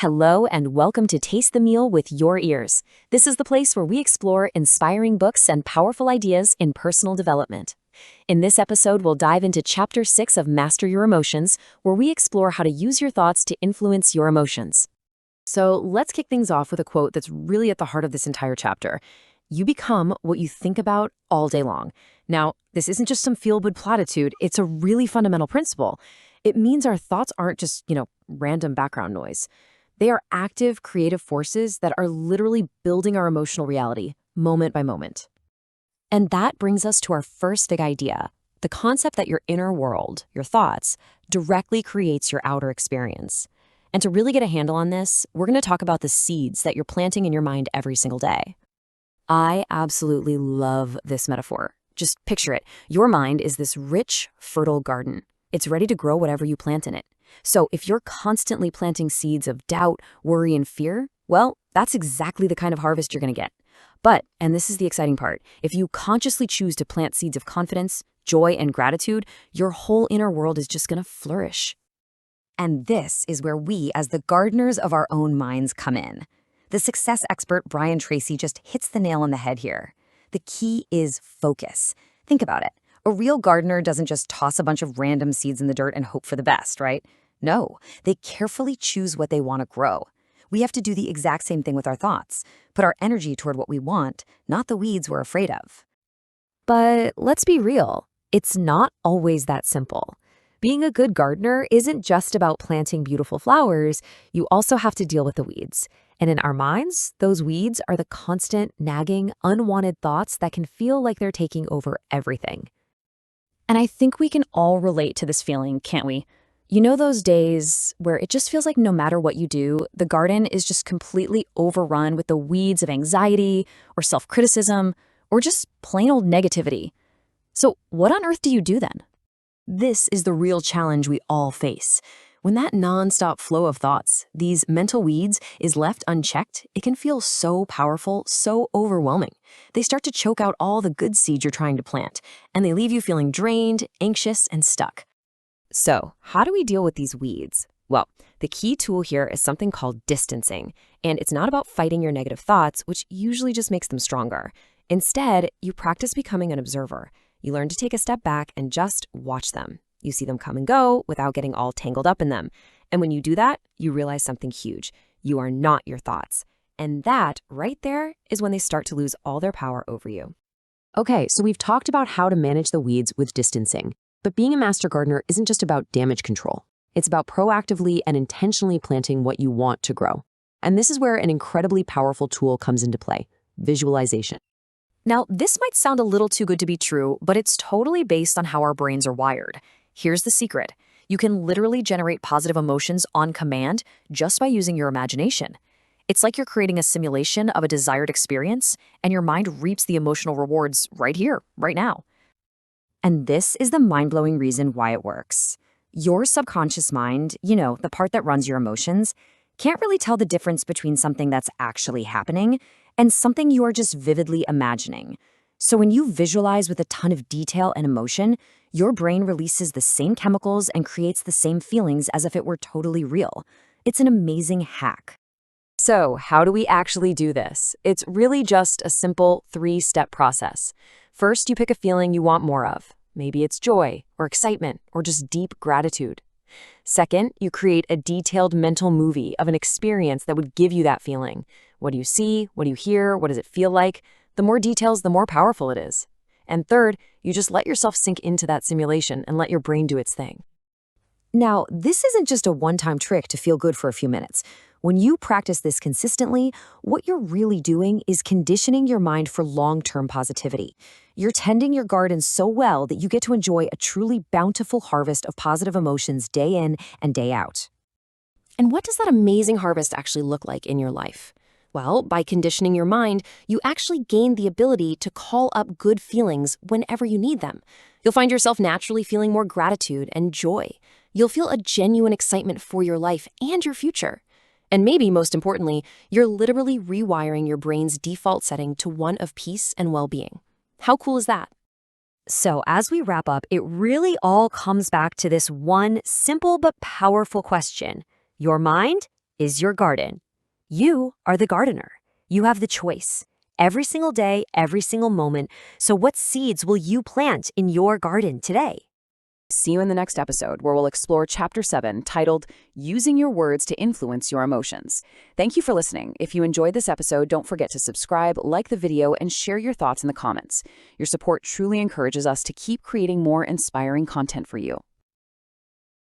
Hello and welcome to Taste the Meal with Your Ears. This is the place where we explore inspiring books and powerful ideas in personal development. In this episode, we'll dive into Chapter 6 of Master Your Emotions, where we explore how to use your thoughts to influence your emotions. So let's kick things off with a quote that's really at the heart of this entire chapter. You become what you think about all day long. Now, this isn't just some feel-good platitude, it's a really fundamental principle. It means our thoughts aren't just, random background noise. They are active, creative forces that are literally building our emotional reality, moment by moment. And that brings us to our first big idea, the concept that your inner world, your thoughts, directly creates your outer experience. And to really get a handle on this, we're going to talk about the seeds that you're planting in your mind every single day. I absolutely love this metaphor. Just picture it. Your mind is this rich, fertile garden. It's ready to grow whatever you plant in it. So if you're constantly planting seeds of doubt, worry, and fear, well, that's exactly the kind of harvest you're going to get. But, and this is the exciting part, if you consciously choose to plant seeds of confidence, joy, and gratitude, your whole inner world is just going to flourish. And this is where we, as the gardeners of our own minds, come in. The success expert Brian Tracy just hits the nail on the head here. The key is focus. Think about it. A real gardener doesn't just toss a bunch of random seeds in the dirt and hope for the best, right? No, they carefully choose what they want to grow. We have to do the exact same thing with our thoughts. Put our energy toward what we want, not the weeds we're afraid of. But let's be real. It's not always that simple. Being a good gardener isn't just about planting beautiful flowers. You also have to deal with the weeds. And in our minds, those weeds are the constant, nagging, unwanted thoughts that can feel like they're taking over everything. And I think we can all relate to this feeling, can't we? You know those days where it just feels like no matter what you do, the garden is just completely overrun with the weeds of anxiety or self-criticism or just plain old negativity. So what on earth do you do then? This is the real challenge we all face. When that nonstop flow of thoughts, these mental weeds, is left unchecked, it can feel so powerful, so overwhelming. They start to choke out all the good seeds you're trying to plant, and they leave you feeling drained, anxious, and stuck. So, how do we deal with these weeds? Well, the key tool here is something called distancing, and it's not about fighting your negative thoughts, which usually just makes them stronger. Instead, you practice becoming an observer. You learn to take a step back and just watch them. You see them come and go without getting all tangled up in them. And when you do that, you realize something huge. You are not your thoughts. And that, right there, is when they start to lose all their power over you. Okay, so we've talked about how to manage the weeds with distancing. But being a master gardener isn't just about damage control. It's about proactively and intentionally planting what you want to grow. And this is where an incredibly powerful tool comes into play: visualization. Now, this might sound a little too good to be true, but it's totally based on how our brains are wired. Here's the secret. You can literally generate positive emotions on command just by using your imagination. It's like you're creating a simulation of a desired experience, and your mind reaps the emotional rewards right here, right now. And this is the mind-blowing reason why it works. Your subconscious mind, the part that runs your emotions, can't really tell the difference between something that's actually happening and something you are just vividly imagining. So when you visualize with a ton of detail and emotion, your brain releases the same chemicals and creates the same feelings as if it were totally real. It's an amazing hack. So how do we actually do this? It's really just a simple 3-step process. First, you pick a feeling you want more of. Maybe it's joy or excitement or just deep gratitude. Second, you create a detailed mental movie of an experience that would give you that feeling. What do you see? What do you hear? What does it feel like? The more details, the more powerful it is. And third, you just let yourself sink into that simulation and let your brain do its thing. Now, this isn't just a one-time trick to feel good for a few minutes. When you practice this consistently, what you're really doing is conditioning your mind for long-term positivity. You're tending your garden so well that you get to enjoy a truly bountiful harvest of positive emotions day in and day out. And what does that amazing harvest actually look like in your life? Well, by conditioning your mind, you actually gain the ability to call up good feelings whenever you need them. You'll find yourself naturally feeling more gratitude and joy. You'll feel a genuine excitement for your life and your future. And maybe most importantly, you're literally rewiring your brain's default setting to one of peace and well-being. How cool is that? So as we wrap up, it really all comes back to this one simple but powerful question. Your mind is your garden. You are the gardener. You have the choice. Every single day, every single moment. So what seeds will you plant in your garden today? See you in the next episode, where we'll explore Chapter 7, titled Using Your Words to Influence Your Emotions. Thank you for listening. If you enjoyed this episode, don't forget to subscribe, like the video, and share your thoughts in the comments. Your support truly encourages us to keep creating more inspiring content for you.